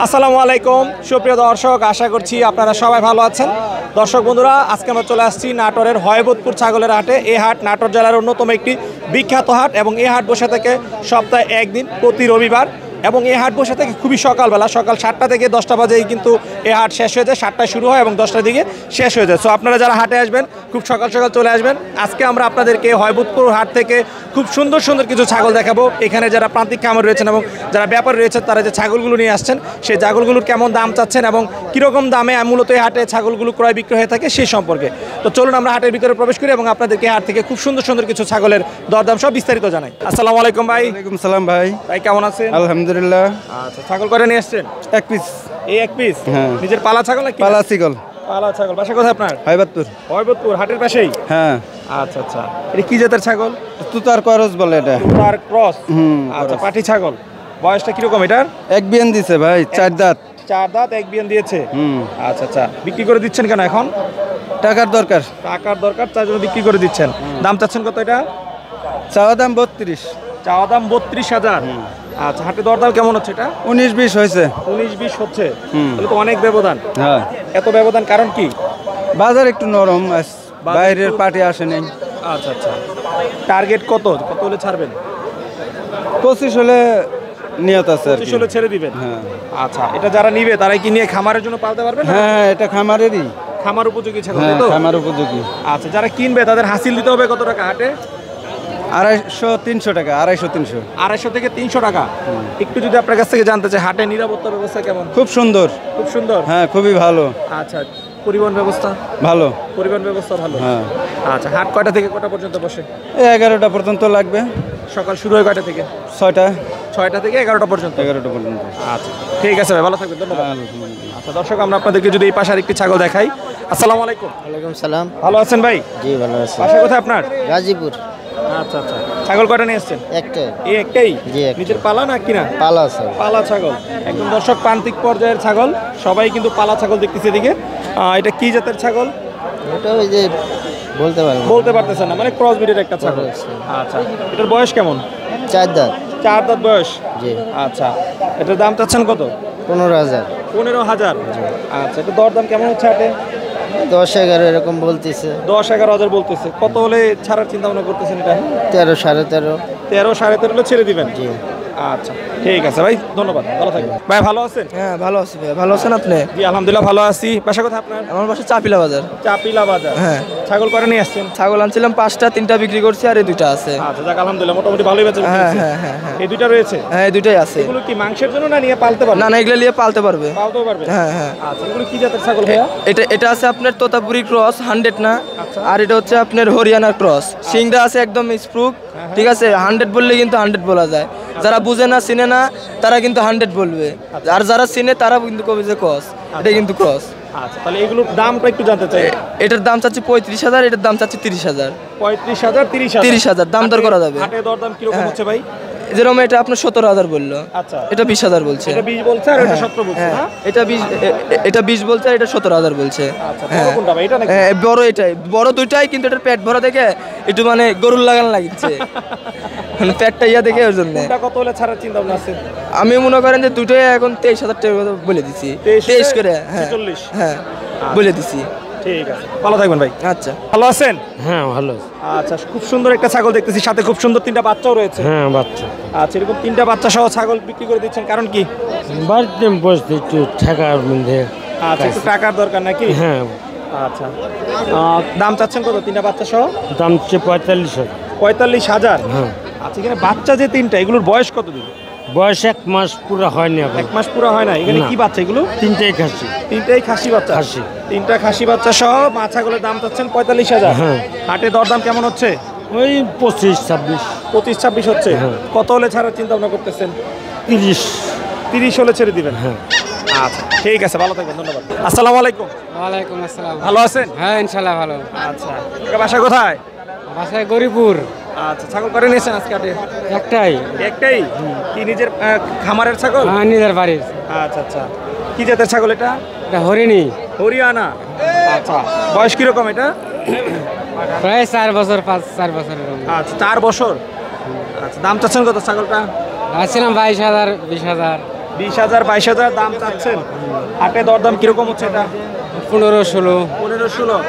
আসসালামু আলাইকুম সুপ্রিয় দর্শক, আশা করছি আপনারা সবাই ভালো আছেন। দর্শক বন্ধুরা, আজকে আমরা চলে আসছি নাটোরের হয়বতপুর ছাগলের হাটে। এই হাট নাটোর জেলার অন্যতম একটি বিখ্যাত হাট এবং এই হাট বসে থাকে সপ্তাহে একদিন প্রতি রবিবার। এবং এই হাট বসে থেকে খুবই সকালবেলা, সকাল 7টা থেকে 10টা বাজেই কিন্তু এই হাট শেষ হয়ে যায়। 7টায় শুরু হয় এবং 10টার দিকে শেষ হয়ে যায়। সো আপনারা যারা হাটে আসবেন খুব সকাল সকাল চলে আসবেন। আজকে আমরা আপনাদেরকে হয়বতপুর হাট থেকে খুব সুন্দর সুন্দর কিছু ছাগল দেখাবো। এখানে যারা প্রান্তিক খামার রয়েছেন এবং যারা ব্যাপারী রয়েছেন তারা যে ছাগলগুলো নিয়ে আসছেন সেই ছাগলগুলোর কেমন দাম চাচ্ছেন এবং কীরকম দামে মূলত এই হাটে ছাগলগুলো ক্রয় বিক্রয় হয়ে থাকে সেই সম্পর্কে। তো চলুন আমরা হাটের ভিতরে প্রবেশ করি এবং আপনাদেরকে হাট থেকে খুব সুন্দর সুন্দর কিছু ছাগলের দরদাম সব বিস্তারিত জানাই। আসসালামু আলাইকুম ভাই। ওয়ালাইকুম সালাম ভাই। ভাই কেমন আছেন? আলহামদুলিল্লাহ। আচ্ছা, ছাগল করে নিয়ে আসছেন? এক পিস। এই এক পিস? হ্যাঁ। নিজের পালা ছাগল নাকি? পালা ছাগল। পালা ছাগল। বাসা কোথায় আপনার? হয়বতপুর। হয়বতপুর হাটের পাশেই? হ্যাঁ। আচ্ছা আচ্ছা, এটা কি জাতের ছাগল? তুতার করস বলে এটা। তুতার ক্রস। আচ্ছা, করস। পাটি ছাগল। বয়সটা কিরকম এটার? এক বিয়ান দিছে ভাই, 4 দাঁত। 4 দাঁত, এক বিয়ান দিয়েছে। আচ্ছা আচ্ছা, বিক্রি করে দিচ্ছেন কেন এখন? টাকার দরকার। টাকার দরকার, তার জন্য বিক্রি করে দিচ্ছেন। দাম চাচ্ছেন কত এটা? চাওয়া দাম 32। চাওয়া দাম 32,000। আচ্ছা, হাটে দরদাম কেমন হচ্ছে এটা? 19-20 হয়েছে। 19-20 হচ্ছে? তাহলে তো অনেক ব্যবধান। হ্যাঁ। এত ব্যবধান কারণ কি? বাজার একটু নরম, বাইরের পার্টি আসে নাই। আচ্ছা আচ্ছা, টার্গেট কত কত হলে ছাড়বেন? 25 হলে নিয়ত আছে আর কি। 25 হলে ছেড়ে দিবেন? হ্যাঁ। আচ্ছা, এটা যারা নিবে তারাই কি নিয়ে খামারের জন্য পালতে পারবেন? হ্যাঁ, এটা খামারেরই। খামার উপযোগী ছাগল, হ্যাঁ, তাই তো? খামার উপযোগী। আচ্ছা, যারা কিনবে তাদের হাসিল দিতে হবে কত টাকা হাটে? 250-300 টাকা। 250-300। 250 থেকে 300 টাকা। একটু যদি আপনার কাছ থেকে জানতে চাই, হাটে নিরাপত্তা ব্যবস্থা কেমন? খুব সুন্দর। খুব সুন্দর? হ্যাঁ, খুবই ভালো। আচ্ছা, পরিবহন ব্যবস্থা? ভালো। পরিবহন ব্যবস্থা ভালো? হ্যাঁ। আচ্ছা, হাট কয়টা থেকে কয়টা পর্যন্ত বসে? এই 11টা পর্যন্ত লাগবে। সকাল শুরু হয় কয়টা থেকে? 6টা। 6টা থেকে 11টা পর্যন্ত? 11টা পর্যন্ত। আচ্ছা, ঠিক আছে ভাই, ভালো থাকবেন, ধন্যবাদ। আচ্ছা দর্শক, আমরা আপনাদেরকে যদি এই পাশে আরেকটি ছাগল দেখাই। আসসালামু আলাইকুম। ওয়ালাইকুম সালাম। ভালো আছেন ভাই? জি ভালো আছি। বাসা কোথায় আপনার? গাজীপুর। আচ্ছা আচ্ছা, ছাগল কয়টা নিয়ে এসছেন? একটাই। এই একটাই? জি, একটাই। নিজের পালা না কিনা? পালা আছে। পালা ছাগল। একদম দর্শক, প্রান্তিক পর্যায়ের ছাগল, সবাই কিন্তু পালা ছাগল দেখতেছে এদিকে। এটা কি জাতের ছাগল? ওটা ওই যে বলতে পারবো না। বলতে পারতেছেন না, মানে ক্রস ব্রিডের একটা ছাগল। আচ্ছা, এটার বয়স কেমন? 4 দাঁত। 4 দাঁত বয়স? জি। আচ্ছা, এটার দাম চাচ্ছেন কত? 15,000। 15,000। আচ্ছা, এটা দরদাম কেমন হচ্ছে হাটে? 10-11 এরকম বলতেছে। 10-11,000 বলতেছে। কত হলে ছাড়ার চিন্তা ভাবনা করতেছেন এটা? 13, 13.5। 13-13.5 হলে ছেড়ে দিবেন? জি। আচ্ছা, ঠিক আছে ভাই, ধন্যবাদ, ভালো থাকবেন। ভাই ভালো আছেন? হ্যাঁ ভালো আছি ভাই। ভালো আছেন আপনি? জি আলহামদুলিল্লাহ ভালো আছি। বাসা কোথায় আপনার? আমার বাসা চাপিলা বাজার। চাপিলা বাজার। হ্যাঁ। ছাগল করে নিয়ে আসছেন? ছাগল আনছিলাম 5টা, 3টা বিক্রি করছি আর এই 2টা আছে। আচ্ছা, যাক আলহামদুলিল্লাহ, মোটামুটি ভালোই বেচা হ্যাঁ হয়েছে। হ্যাঁ হ্যাঁ হ্যাঁ এই দুইটা রয়েছে? হ্যাঁ, এই 2টাই আছে। এগুলো কি মাংসের জন্য না নিয়ে পালতে পারবে? না না, এগুলো নিয়ে পালতে পারবে। পালতেও পারবে? হ্যাঁ হ্যাঁ। আচ্ছা, এগুলো কি জাতের ছাগল ভাইয়া? এটা আছে আপনার তোতাপুরি ক্রস 100 না। আচ্ছা। আর এটা হচ্ছে আপনার হরিয়ানার ক্রস। সিংটা আছে একদম স্প্রুক। ঠিক আছে, 100 বললে কিন্তু 100 বলা যায়। যারা বুঝে না, চিনে না, তারা কিন্তু 100 বলবে। আর যারা চিনে তারা কিন্তু কবে যে ক্রস, এটা কিন্তু ক্রস। আচ্ছা, তাহলে এগুলোর দামটা একটু জানতে চাই। এটার দাম চাচ্ছি 35,000, এটার দাম চাচ্ছি 30,000। 35,000, 30,000? 30,000 দাম দর করা যাবে। হাটে দরদাম কিরকম হ্যাঁ। হচ্ছে ভাই? যেরকম এটা আপনার 17,000 বললো। আচ্ছা, এটা 20,000 বলছে। এটা 20 বলছে আর এটা 17 বলছে হ্যাঁ, না? এটা 20 বলছে আর এটা 17,000 বলছে। আচ্ছা, বড় কোনটা ভাই, এটা নাকি? হ্যাঁ, বড় এটাই। বড় দুইটাই, কিন্তু এটার পেট ভরা দেখে একটু মানে গরুর লাগান লাগছে। মানে পেটটা ইয়া দেখে ওর জন্য। কোনটা কত হলে ছাড়ার চিন্তা ভাবনা আছে? আমি মনে করেন যে দুটোই এখন 23,000 টাকা করে বলে দিছি। 23 করে। হ্যাঁ 46? হ্যাঁ, বলে দিছি। ঠিক আছে, ভালো থাকবেন ভাই। আচ্ছা। ভালো আছেন? হ্যাঁ ভালো। আচ্ছা, খুব সুন্দর একটা ছাগল দেখতেছি, সাথে খুব সুন্দর 3টা বাচ্চাও রয়েছে। হ্যাঁ বাচ্চা আচ্ছা, এরকম 3টা বাচ্চা সহ ছাগল বিক্রি করে দিচ্ছেন, কারণ কি? বাড়িতে বসতে একটু ঠেকার মধ্যে। আচ্ছা, একটু টাকার দরকার নাকি? হ্যাঁ, আচ্ছা, দাম চাচ্ছেন কত 3টা বাচ্চা সহ? দাম হচ্ছে 45,000। 45,000? হ্যাঁ। আচ্ছা, এখানে বাচ্চা যে 3টা, এগুলোর বয়স কতদিন? বয়স 1 মাস পুরো হয়নি এখন। 1 মাস পুরো হয় না? এখানে না। কি বাচ্চা এগুলো? 3টাই খাসি। 3টাই খাসি বাচ্চা? খাসি। 3টা খাসি বাচ্চা সহ মা ছাগলের দাম চাচ্ছেন 45,000। হ্যাঁ। হাটে দরদাম কেমন হচ্ছে? ওই 25-26। 25-26 হচ্ছে? হ্যাঁ। কত হলে ছাড়ার চিন্তা ভাবনা করতেছেন? 30। 30 হলে ছেড়ে দিবেন? হ্যাঁ। আচ্ছা, ঠিক আছে, ভালো থাকবেন, ধন্যবাদ। আসসালামু আলাইকুম। ওয়ালাইকুম আসসালাম। ভালো আছেন? হ্যাঁ ইনশাল্লাহ ভালো। আচ্ছা, আপনার বাসা কোথায়? বাসায় গরিপুর। আচ্ছা, ছাগল করে নিয়েছেন আজকে হাটে? একটাই। একটাই? কি নিজের খামারের ছাগল? হ্যাঁ নিজের বাড়ির। আচ্ছা আচ্ছা, কি জাতের ছাগল এটা? এটা হরিণী। হরিয়ানা? আচ্ছা, বয়স কিরকম এটা? প্রায় 4 বছর 4 বছর এরকম। আচ্ছা, 4 বছর। আচ্ছা, দাম চাচ্ছেন কত ছাগলটা? আসছিলাম 22,000 20,000। 20,000 22,000 দাম চাচ্ছেন। হাটে দরদাম কিরকম হচ্ছে এটা? 15-16 15-16।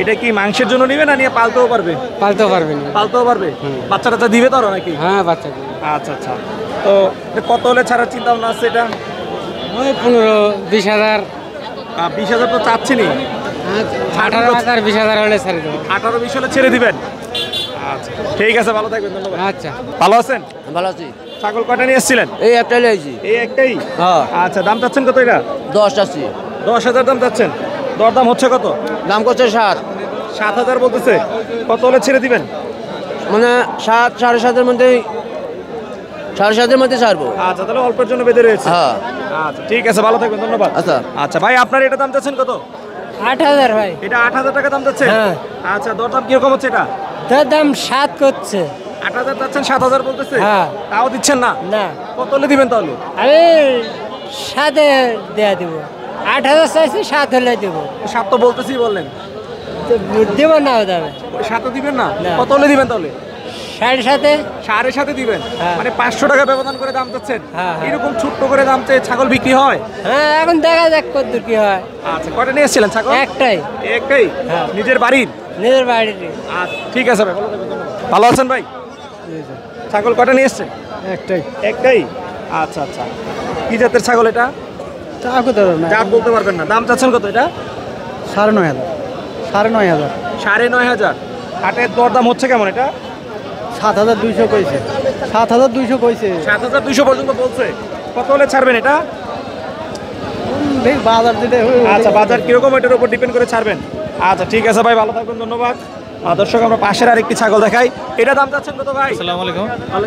এটা কি মাংসের জন্য নিবে না নিয়ে পালতেও পারবে? পালতে পারবেন। পালতেও পারবে। বাচ্চা টাচ্চা দিবে তো আরো নাকি? হ্যাঁ বাচ্চা আচ্ছা আচ্ছা। তো এটা কত হলে ছাড়ার চিন্তা ভাবনা আছে এটা? ওই 15-20,000 20,000 তো চাচ্ছেনি। 18,000-20,000 হলে ছেড়ে দেবো। 18-20 হলে ছেড়ে দিবেন। আচ্ছা ঠিক আছে, ভালো থাকবেন, ধন্যবাদ। আচ্ছা ভালো আছেন? ভালো আছি। ছাগল কয়টা নিয়ে এসেছিলেন? এই একটা লইছি। এই একটাই? হ্যাঁ। আচ্ছা, দাম চাচ্ছেন কত এটা? 10 আছি। 10,000 দাম চাচ্ছেন। দরদাম হচ্ছে কত? দাম করছে 7। 7,000 বলতেছে। কত হলে ছেড়ে দিবেন? মানে 7 7.5-এর মধ্যে 7.5-এর মধ্যে ছাড়বো। আচ্ছা, তাহলে অল্পের জন্য বেঁধে রয়েছে। হ্যাঁ। আচ্ছা ঠিক আছে, ভালো থাকবেন, ধন্যবাদ। আচ্ছা। আচ্ছা ভাই, আপনার এটা দাম চাচ্ছেন কত? 8,000 ভাই। এটা 8,000 টাকা দাম চাচ্ছেন? হ্যাঁ। আচ্ছা, দরদাম কিরকম হচ্ছে এটা? তার দাম 7 করছে। 8,000 চাচ্ছেন, 7,000 বলতেছে? হ্যাঁ। তাও দিচ্ছেন না? না, কত হলে দিবেন তাহলে? আমি 7-এ দেয়া দিব। 8,000 চাইছি, 7 হলে দেবো। 7 তো বলতেছি বললেন। তো দেব না ও দামে। ওই 7 দিবেন না? না। কত হলে দিবেন তাহলে? 7.5-এ। 7.5 দিবেন? হ্যাঁ। মানে 500 টাকা ব্যবধান করে দাম চাচ্ছেন? হ্যাঁ, হ্যাঁ। এরকম ছোট্ট করে দাম চেয়ে ছাগল বিক্রি হয়? হ্যাঁ, এখন দেখা যাক কতদূর কি হয়। আচ্ছা, কয়টা নিয়ে এসেছিলেন ছাগল? একটাই, একটাই? হ্যাঁ। নিজের বাড়ির? নিজের বাড়িতে। আচ্ছা ঠিক আছে ভাই, ভালো থাকবেন, ধন্যবাদ। ভালো আছেন ভাই? ছাগল কয়টা নিয়ে এসেছেন? একটাই। একটাই? আচ্ছা আচ্ছা। কি জাতের ছাগল এটা? তা কত না? জাত বলতে পারবেন না। দাম চাচ্ছেন কত এটা? 9,500। 9,500। 9,500। হাটের দরদাম হচ্ছে কেমন এটা? 7,200 কইছে। 7,200 কইছে। 7,200 পর্যন্ত বলছে। কত হলে ছাড়বেন এটা? দেখ বাজার দিতে। আচ্ছা, বাজার কিরকম এটার উপর ডিপেন্ড করে ছাড়বেন। আচ্ছা ঠিক আছে ভাই, ভালো থাকবেন, ধন্যবাদ। দর্শক, আমরা পাশের আরেকটি ছাগল দেখাই। এটা দাম চাচ্ছেন কত ভাই? আসসালামু আলাইকুম।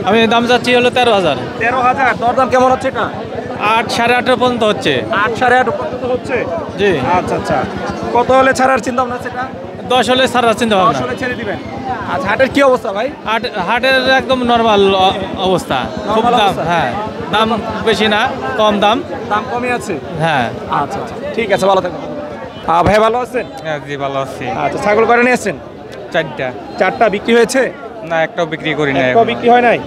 আমি দাম চাচ্ছি হলো 13,000। 13,000। দরদাম কেমন হচ্ছে এটা? 8 8.5 পর্যন্ত হচ্ছে। 8 8.5 পর্যন্ত হচ্ছে? জি। আচ্ছা আচ্ছা। কত হলে ছাড়ার চিন্তা ভাবনা আছে এটা? 10 হলে ছাড়ার চিন্তা 10 ভাবনা। হলে ছেড়ে দিবেন। আচ্ছা, হাটের কি অবস্থা ভাই? হাটের একদম নরমাল অবস্থা। খুব Normal দাম, অবস্থা? হ্যাঁ, দাম বেশি না, কম দাম। দাম কমই আছে? হ্যাঁ। আচ্ছা আচ্ছা, ঠিক আছে, ভালো থাকবেন। ভাই ভালো আছেন? জি ভালো আছি। আচ্ছা, ছাগল কয়টা নিয়ে এসেছেন? 4টা। 4টা বিক্রি হয়েছে? না, একটাও বিক্রি করি না। একটাও বিক্রি হয় নাই?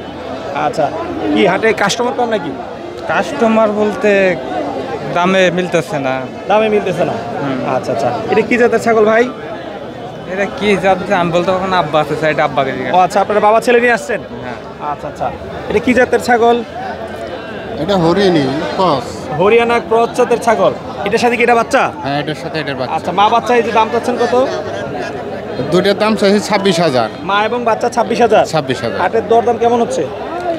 আচ্ছা, কি হাটে কাস্টমার কম নাকি? কাস্টমার বলতে দামে মিলতেছে না। দামে মিলতেছে না? আচ্ছা আচ্ছা। এটা কি জাতের ছাগল ভাই? এটা কি যাচ্ছে আমি বলতে পারবো না। আব্বা আছে, এটা আব্বাকে জিজ্ঞাসা। ও আচ্ছা, আপনার বাবা ছেলে নিয়ে আসছেন? হ্যাঁ। আচ্ছা আচ্ছা। এটা কি জাতের ছাগল? এটা হরিণী ক্রস। হরিয়ানা ক্রস জাতের ছাগল। এটার সাথে কি এটা বাচ্চা? হ্যাঁ, এটার সাথে এটার বাচ্চা। আচ্ছা, মা বাচ্চা এই যে দাম চাচ্ছেন কত? দুটার দাম চাইছে 26,000। মা এবং বাচ্চা 26,000? 26,000। হাটের দরদাম কেমন হচ্ছে?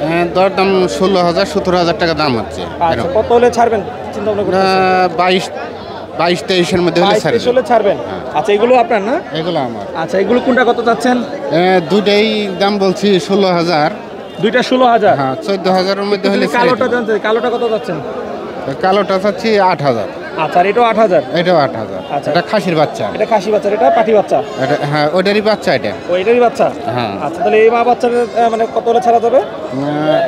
হ্যাঁ, দরদাম 16,000 17,000 টাকা দাম হচ্ছে। আচ্ছা, কত হলে ছাড়বেন চিন্তা ভাবনা করতেছেন? 22-23-এর মধ্যে হলে 22-23 ছাড়বে। হলে ছাড়বেন? আচ্ছা, এগুলো আপনার না? এগুলো আমার। আচ্ছা, এগুলো কোনটা কত চাচ্ছেন? দুটাই দাম বলছি 16,000। দুইটা 16,000? হ্যাঁ, 14,000-এর মধ্যে হলে ছেড়ে কালোটা দেব। জানতে, কালোটা কত চাচ্ছেন? কালোটা চাচ্ছি 8,000। আচ্ছা, আর এটাও 8,000? এটাও 8,000। আচ্ছা। এটা খাসির বাচ্চা। এটা খাসি বাচ্চা, এটা পাঠি বাচ্চা? এটা হ্যাঁ, ওটারই বাচ্চা এটা। ও, এটারই বাচ্চা? হ্যাঁ। আচ্ছা, তাহলে এই মা বাচ্চার মানে কত হলে ছাড়া যাবে?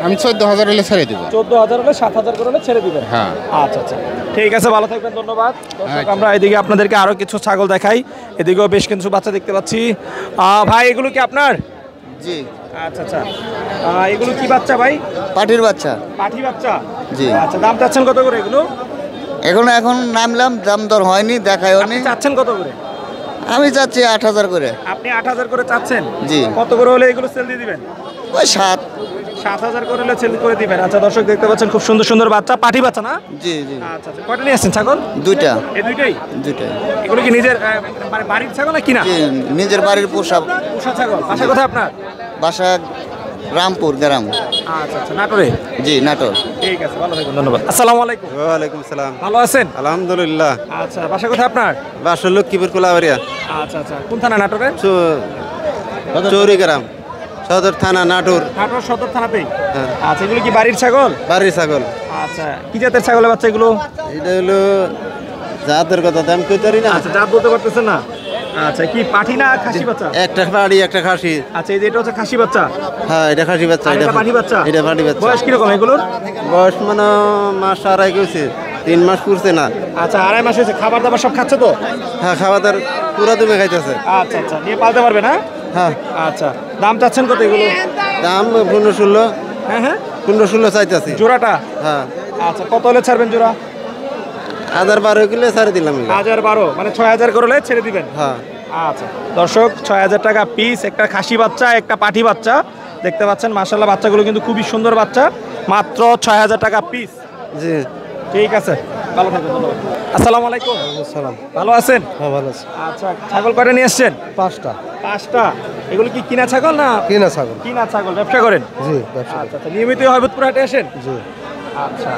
আমি 14,000 হলে ছেড়ে দেবো। 14,000 হলে 7,000 করে হলে ছেড়ে দিবেন? হ্যাঁ। আচ্ছা আচ্ছা, ঠিক আছে, ভালো থাকবেন, ধন্যবাদ। দর্শক, আচ্ছা। আমরা এদিকে আপনাদেরকে আরো কিছু ছাগল দেখাই। এদিকেও বেশ কিছু বাচ্চা দেখতে পাচ্ছি। ভাই, এগুলো কি আপনার? জি, আচ্ছা আচ্ছা। এগুলো কি বাচ্চা ভাই? পাটির বাচ্চা। পাঠি বাচ্চা? জি। আচ্ছা, দাম চাচ্ছেন কত করে এগুলো? এখন নামলাম, দাম দর হয়নি, দেখায় আপনি চাচ্ছেন কত করে? আমি চাচ্ছি 8,000 করে। আপনি 8,000 করে চাচ্ছেন? জি। কত করে হলে এগুলো সেল দিয়ে দিবেন? ওই 7। 7,000 করে হলে সেল করে দিবেন। আচ্ছা, দর্শক দেখতে পাচ্ছেন খুব সুন্দর সুন্দর বাচ্চা, পাঠি বাচ্চা না? জি জি, আচ্ছা আচ্ছা। কয়টা নিয়ে আসছেন ছাগল? দুইটা। এই দুইটাই? দুইটাই। এগুলো কি নিজের মানে বাড়ির ছাগল না কিনা? জি, নিজের বাড়ির পোষা। পোষা ছাগল। বাসা কোথায় আপনার? বাসা রামপুর গ্রাম। আচ্ছা আচ্ছা, নাটোরে? জি, নাটোর। ঠিক আছে, ভালো থাকবেন, ধন্যবাদ। আসসালামু আলাইকুম। ওয়ালাইকুম আসসালাম। ভালো আছেন? আলহামদুলিল্লাহ। আচ্ছা, বাসা কোথায় আপনার? বাসা লক্ষ্মীপুর কোলাবাড়িয়া। আচ্ছা আচ্ছা, কোন থানা নাটোরে? চৌরিগ্রাম সদর থানা, নাটোর। নাটোর সদর থানাতেই? হ্যাঁ। আচ্ছা, এগুলো কি বাড়ির ছাগল? বাড়ির ছাগল। আচ্ছা, কি জাতের ছাগলের বাচ্চা এগুলো? এটা হলো জাতের কথা দাম কই পারি না। আচ্ছা, জাত বলতে পারতেছেন না? আচ্ছা, কি পাঠি না খাসি বাচ্চা? একটা পাড়ি একটা খাসি। আচ্ছা, এই যে এটা হচ্ছে খাসি বাচ্চা? হ্যাঁ, এটা খাসি বাচ্চা। আর এটা পাঠি বাচ্চা? এটা পাটি বাচ্চা। বয়স কিরকম এগুলোর? বয়স মানে মাস আড়াই গেছে, 3 মাস পুরছে না। আচ্ছা, 2.5 মাস হয়েছে। খাবার দাবার সব খাচ্ছে তো? হ্যাঁ, খাওয়া দাওয়ার পুরা তুমি খাইতেছে। আচ্ছা আচ্ছা, নিয়ে পালতে পারবে না? হ্যাঁ। আচ্ছা, দাম চাচ্ছেন কত এগুলো? দাম 15-16। হ্যাঁ হ্যাঁ, 15-16 চাইতেছি। জোড়াটা? হ্যাঁ। আচ্ছা, কত হলে ছাড়বেন জোড়া? 1012 কিলো ছাড়ে দিলাম। 1012 মানে 6000 করলে ছেড়ে দিবেন। হ্যাঁ। আচ্ছা দর্শক, 6000 টাকা পিস, একটা খাসি বাচ্চা, একটা পাঠি বাচ্চা দেখতে পাচ্ছেন। মাশাআল্লাহ বাচ্চাগুলো কিন্তু খুবই সুন্দর বাচ্চা, মাত্র 6000 টাকা পিস। জি ঠিক আছে, ভালো থাকবেন, ধন্যবাদ। আসসালামু আলাইকুম। সালাম। ভালো আছেন? হ্যাঁ ভালো আছে। আচ্ছা, ছাগল কয়টা নিয়ে এসছেন? 5টা। 5টা। এগুলো কি কিনা ছাগল না? কিনা ছাগল। কিনা ছাগল, ব্যবসা করেন? জি ব্যবসা। আচ্ছা আচ্ছা, নিয়মিত হয়বতপুর হাটে আসেন? জি। আচ্ছা,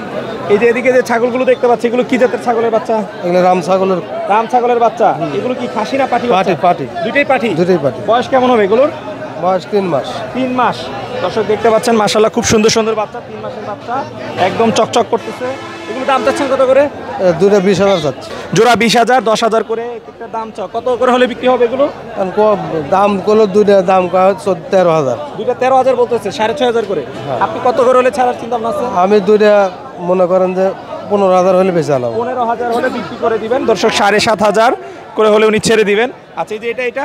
এই যে এদিকে যে ছাগলগুলো দেখতে পাচ্ছি, এগুলো কি জাতের ছাগলের বাচ্চা? এগুলো রাম ছাগলের। রাম ছাগলের বাচ্চা। এগুলো কি খাসি না পাঠি? পাটি। দুইটাই পাঠি। দুটোই পাটি। বয়স কেমন হবে এগুলোর? বয়স 3 মাস। 3 মাস। দর্শক দেখতে পাচ্ছেন মাশাআল্লাহ খুব সুন্দর সুন্দর বাচ্চা, 3 মাসের বাচ্চা, একদম চকচক করতেছে। এগুলো দাম চাচ্ছেন কত করে? দুটো 20,000 যাচ্ছে। জোড়া 20,000, 10,000 করে একটা দাম চাও। কত করে হলে বিক্রি হবে এগুলো? দাম করলো দুইটা দাম 13,000। দুইটা 13,000 বলতেছে, 6,500 করে। আপনি কত করে হলে ছাড়ার চিন্তা ভাবনা আছে? আমি দুইটা মনে করেন যে 15,000 হলে বেশি আলাম। 15,000 হলে বিক্রি করে দিবেন। দর্শক 7,500 করে হলে উনি ছেড়ে দিবেন। আচ্ছা, এই যে এটা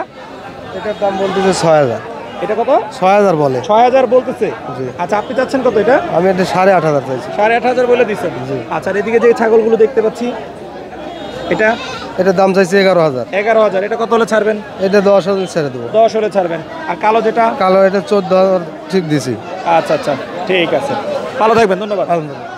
এটার দাম বলতেছে 6,000। এটা কত? 6,000 বলে। 6,000 বলতেছে। আচ্ছা, আপনি চাচ্ছেন কত এটা? আমি এটা 8,500 চাইছি। 8,500 বলে দিচ্ছেন। আচ্ছা, আর এদিকে যে ছাগলগুলো দেখতে পাচ্ছি, এটার দাম চাইছি 11,000। 11,000। এটা কত হলে ছাড়বেন? এটা 10,000 ছেড়ে দেবো। 10 হলে ছাড়বেন। আর কালো যেটা? কালো এটা 14,000 ঠিক দিছি। আচ্ছা আচ্ছা, ঠিক আছে, ভালো থাকবেন, ধন্যবাদ। আলহামদুলিল্লাহ।